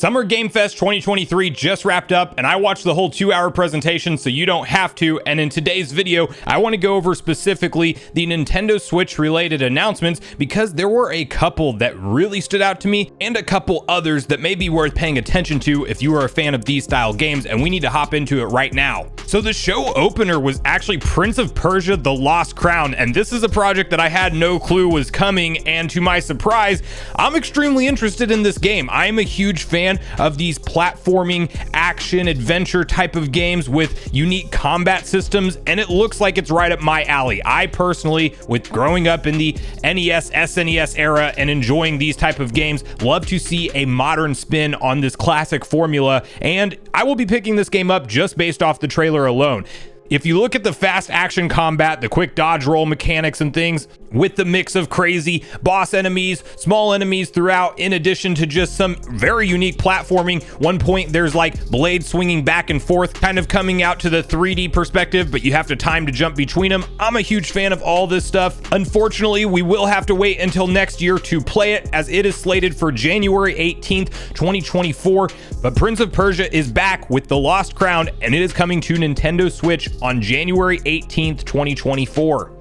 Summer Game Fest 2023 just wrapped up, and I watched the whole 2-hour presentation, so you don't have to. And in today's video, I want to go over specifically the Nintendo Switch related announcements, because there were a couple that really stood out to me and a couple others that may be worth paying attention to if you are a fan of these style games, and we need to hop into it right now. So the show opener was actually Prince of Persia: The Lost Crown, and this is a project that I had no clue was coming, and to my surprise, I'm extremely interested in this game. I am a huge fan of these platforming action adventure type of games with unique combat systems, and it looks like it's right up my alley. I personally, with growing up in the NES, SNES era and enjoying these type of games, love to see a modern spin on this classic formula, and I will be picking this game up just based off the trailer alone. If you look at the fast action combat, the quick dodge roll mechanics and things, with the mix of crazy boss enemies, small enemies throughout, in addition to just some very unique platforming. One point there's like blades swinging back and forth, kind of coming out to the 3D perspective, but you have to time to jump between them. I'm a huge fan of all this stuff. Unfortunately, we will have to wait until next year to play it, as it is slated for January 18th, 2024. But Prince of Persia is back with The Lost Crown, and it is coming to Nintendo Switch on January 18th, 2024.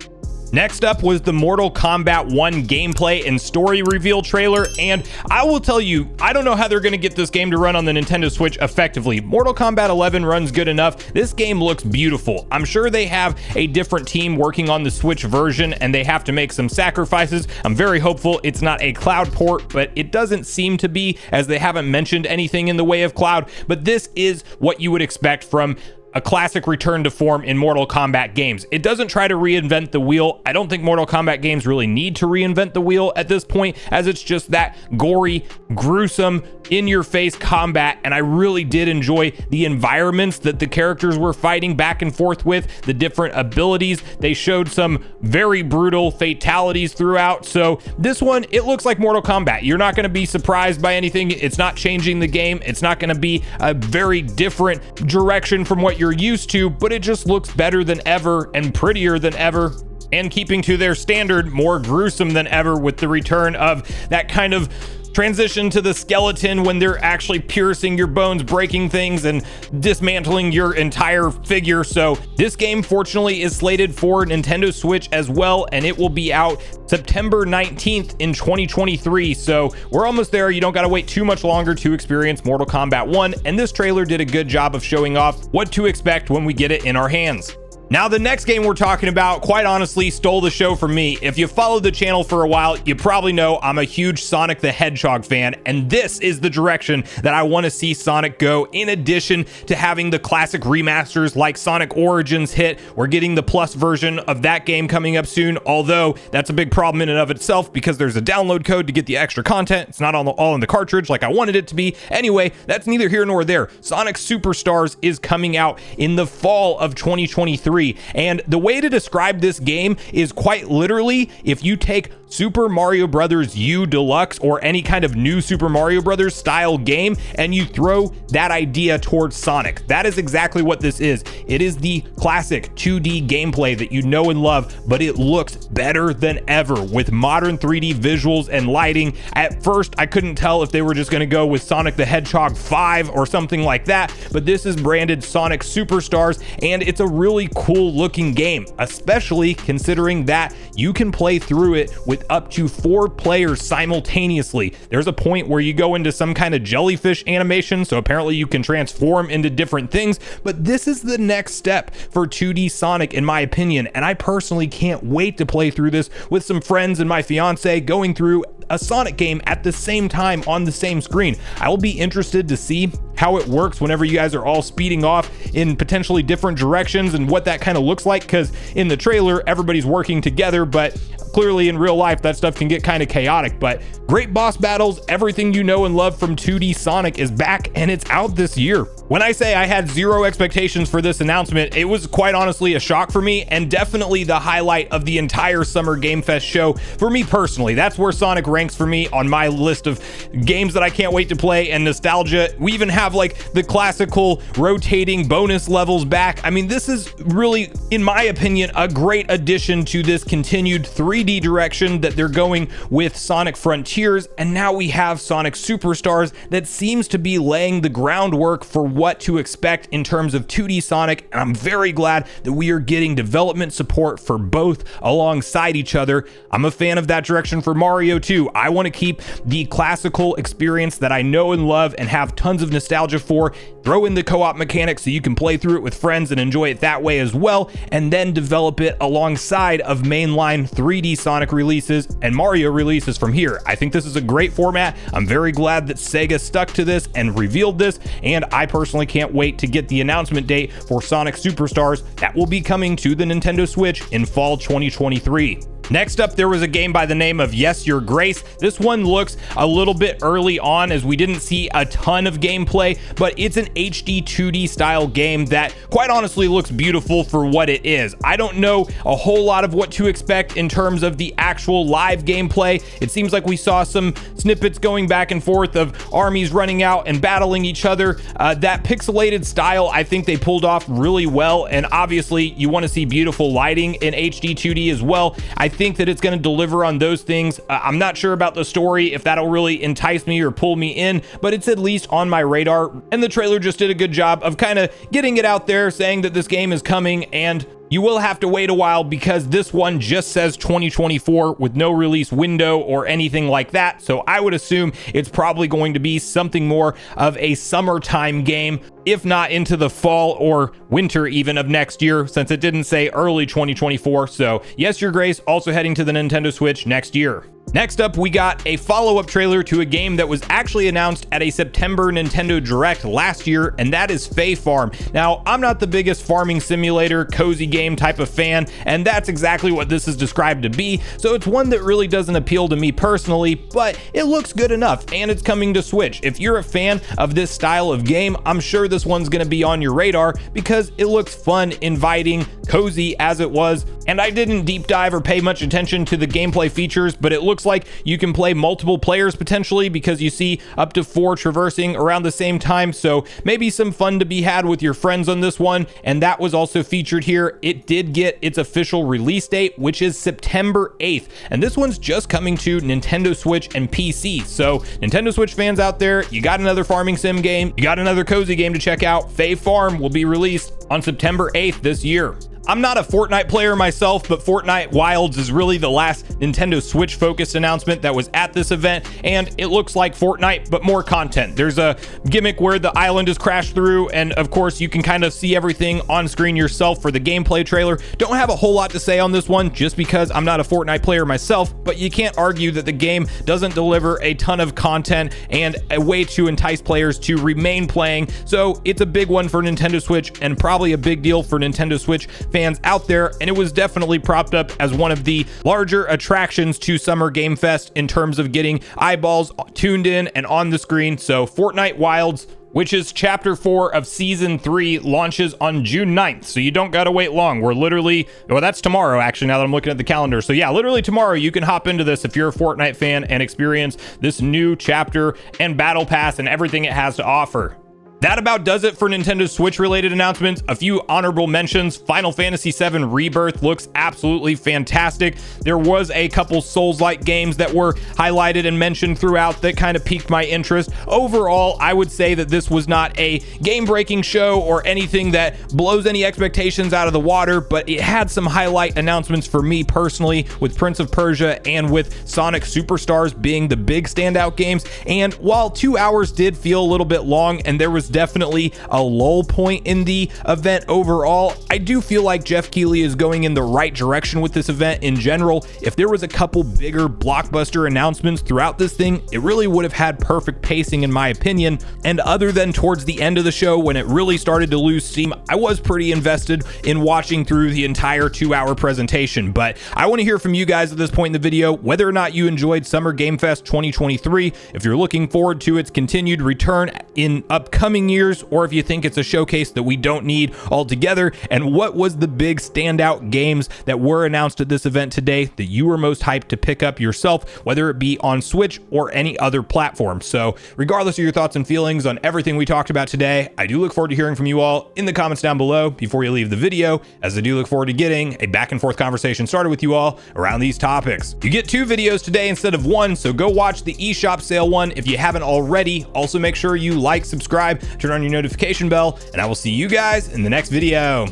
Next up was the Mortal Kombat 1 gameplay and story reveal trailer, and I will tell you, I don't know how they're going to get this game to run on the Nintendo Switch effectively. Mortal Kombat 11 runs good enough. This game looks beautiful. I'm sure they have a different team working on the Switch version, and they have to make some sacrifices. I'm very hopeful it's not a cloud port, but it doesn't seem to be, as they haven't mentioned anything in the way of cloud. But this is what you would expect from a classic return to form in Mortal Kombat games. It doesn't try to reinvent the wheel. I don't think Mortal Kombat games really need to reinvent the wheel at this point, as it's just that gory, gruesome, in-your-face combat, and I really did enjoy the environments that the characters were fighting back and forth with, the different abilities. They showed some very brutal fatalities throughout, so this one, it looks like Mortal Kombat. You're not going to be surprised by anything. It's not changing the game. It's not going to be a very different direction from what you're used to, but it just looks better than ever and prettier than ever, and keeping to their standard, more gruesome than ever, with the return of that kind of transition to the skeleton when they're actually piercing your bones, breaking things and dismantling your entire figure. So this game fortunately is slated for Nintendo Switch as well, and it will be out September 19th in 2023. So we're almost there. You don't got to wait too much longer to experience Mortal Kombat 1, and this trailer did a good job of showing off what to expect when we get it in our hands. Now, the next game we're talking about, quite honestly, stole the show from me. If you followed the channel for a while, you probably know I'm a huge Sonic the Hedgehog fan, and this is the direction that I want to see Sonic go. In addition to having the classic remasters like Sonic Origins hit, we're getting the Plus version of that game coming up soon, although that's a big problem in and of itself because there's a download code to get the extra content. It's not all in the cartridge like I wanted it to be. Anyway, that's neither here nor there. Sonic Superstars is coming out in the fall of 2023. And the way to describe this game is quite literally, if you take Super Mario Brothers U Deluxe or any kind of new Super Mario Brothers style game and you throw that idea towards Sonic. That is exactly what this is. It is the classic 2D gameplay that you know and love, but it looks better than ever with modern 3D visuals and lighting. At first, I couldn't tell if they were just going to go with Sonic the Hedgehog 5 or something like that, but this is branded Sonic Superstars, and it's a really cool looking game, especially considering that you can play through it with up to 4 players simultaneously. There's a point where you go into some kind of jellyfish animation, so apparently you can transform into different things, but this is the next step for 2D Sonic in my opinion, and I personally can't wait to play through this with some friends and my fiance, going through a Sonic game at the same time on the same screen. I will be interested to see how it works whenever you guys are all speeding off in potentially different directions and what that kind of looks like, because in the trailer everybody's working together, but clearly in real life that stuff can get kind of chaotic. But great boss battles, everything you know and love from 2D Sonic is back, and it's out this year. When I say I had zero expectations for this announcement, it was quite honestly a shock for me, and definitely the highlight of the entire Summer Game Fest show for me personally. That's where Sonic ranks for me on my list of games that I can't wait to play and nostalgia. We even have like the classical rotating bonus levels back. I mean, this is really, in my opinion, a great addition to this continued 3D direction that they're going with Sonic Frontiers, and now we have Sonic Superstars that seems to be laying the groundwork for what to expect in terms of 2D Sonic, and I'm very glad that we are getting development support for both alongside each other. I'm a fan of that direction for Mario too. I want to keep the classical experience that I know and love and have tons of nostalgia for, throw in the co-op mechanics so you can play through it with friends and enjoy it that way as well, and then develop it alongside of mainline 3D Sonic releases and Mario releases from here. I think this is a great format. I'm very glad that Sega stuck to this and revealed this, and I personally can't wait to get the announcement date for Sonic Superstars that will be coming to the Nintendo Switch in fall 2023. Next up, there was a game by the name of Yes, Your Grace. This one looks a little bit early on as we didn't see a ton of gameplay, but it's an HD 2D style game that quite honestly looks beautiful for what it is. I don't know a whole lot of what to expect in terms of the actual live gameplay. It seems like we saw some snippets going back and forth of armies running out and battling each other. That pixelated style, I think they pulled off really well, and obviously you want to see beautiful lighting in HD 2D as well. I think that it's going to deliver on those things. I'm not sure about the story, if that'll really entice me or pull me in, but it's at least on my radar, and the trailer just did a good job of kind of getting it out there, saying that this game is coming, and you will have to wait a while because this one just says 2024 with no release window or anything like that. So I would assume it's probably going to be something more of a summertime game, if not into the fall or winter even of next year, since it didn't say early 2024. So Yes, Your Grace also heading to the Nintendo Switch next year. Next up, we got a follow-up trailer to a game that was actually announced at a September Nintendo Direct last year, and that is Fae Farm. Now, I'm not the biggest farming simulator, cozy game type of fan, and that's exactly what this is described to be, so it's one that really doesn't appeal to me personally, but it looks good enough, and it's coming to Switch. If you're a fan of this style of game, I'm sure this one's going to be on your radar because it looks fun, inviting, cozy as it was, and I didn't deep dive or pay much attention to the gameplay features, but it looks like you can play multiple players potentially because you see up to 4 traversing around the same time, so maybe some fun to be had with your friends on this one. And that was also featured here. It did get its official release date, which is September 8th, and this one's just coming to Nintendo Switch and PC. So Nintendo Switch fans out there, you got another farming sim game, you got another cozy game to check out. Fae Farm will be released on September 8th this year. I'm not a Fortnite player myself, but Fortnite Wilds is really the last Nintendo Switch focused announcement that was at this event, and it looks like Fortnite, but more content. There's a gimmick where the island is crashed through, and of course you can kind of see everything on screen yourself for the gameplay trailer. Don't have a whole lot to say on this one just because I'm not a Fortnite player myself, but you can't argue that the game doesn't deliver a ton of content and a way to entice players to remain playing. So it's a big one for Nintendo Switch and probably a big deal for Nintendo Switch fans out there, and it was definitely propped up as one of the larger attractions to Summer Game Fest in terms of getting eyeballs tuned in and on the screen. So Fortnite Wilds, which is chapter 4 of season 3, launches on June 9th. So you don't gotta wait long. We're literally, well, that's tomorrow actually, now that I'm looking at the calendar. So yeah, literally tomorrow you can hop into this if you're a Fortnite fan and experience this new chapter and battle pass and everything it has to offer. That about does it for Nintendo Switch related announcements. A few honorable mentions. Final Fantasy VII Rebirth looks absolutely fantastic. There was a couple Souls-like games that were highlighted and mentioned throughout that kind of piqued my interest. Overall, I would say that this was not a game-breaking show or anything that blows any expectations out of the water, but it had some highlight announcements for me personally, with Prince of Persia and with Sonic Superstars being the big standout games. And while 2 hours did feel a little bit long and there was definitely a lull point in the event overall, I do feel like Jeff Keighley is going in the right direction with this event in general. If there was a couple bigger blockbuster announcements throughout this thing, it really would have had perfect pacing in my opinion. And other than towards the end of the show when it really started to lose steam, I was pretty invested in watching through the entire 2-hour presentation. But I want to hear from you guys at this point in the video whether or not you enjoyed Summer Game Fest 2023, if you're looking forward to its continued return in upcoming gaming years, or if you think it's a showcase that we don't need altogether. And what was the big standout games that were announced at this event today that you were most hyped to pick up yourself, whether it be on Switch or any other platform? So regardless of your thoughts and feelings on everything we talked about today, I do look forward to hearing from you all in the comments down below before you leave the video, as I do look forward to getting a back and forth conversation started with you all around these topics. You get 2 videos today instead of 1, so go watch the eShop sale one if you haven't already. Also make sure you like, subscribe, turn on your notification bell, and I will see you guys in the next video.